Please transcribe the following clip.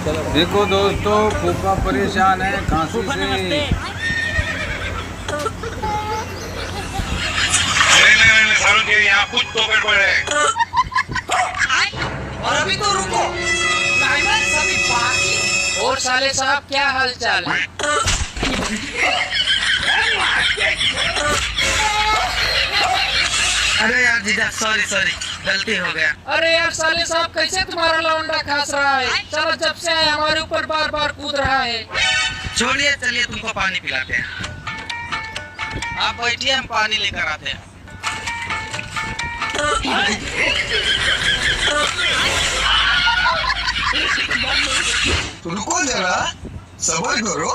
देखो दोस्तों, फूफा परेशान है खांसी से। नहीं, सारुण जी, यहाँ कुछ तो गड़बड़ है। और अभी तो रुको, क्लाइमैक्स अभी बाकी। और साले साहब क्या हाल चाल है? अरे यार जीजा, सॉरी गलती हो गया। अरे यार साले साहब, कैसे तुम्हारा लौंडा खास रहा है? चलो, जब से आए हमारे ऊपर बार बार कूद रहा है। छोड़िए, चलिए तुमको पानी पिलाते हैं। आप बैठिए, हम पानी लेकर आते हैं। रुको जरा, सबर करो।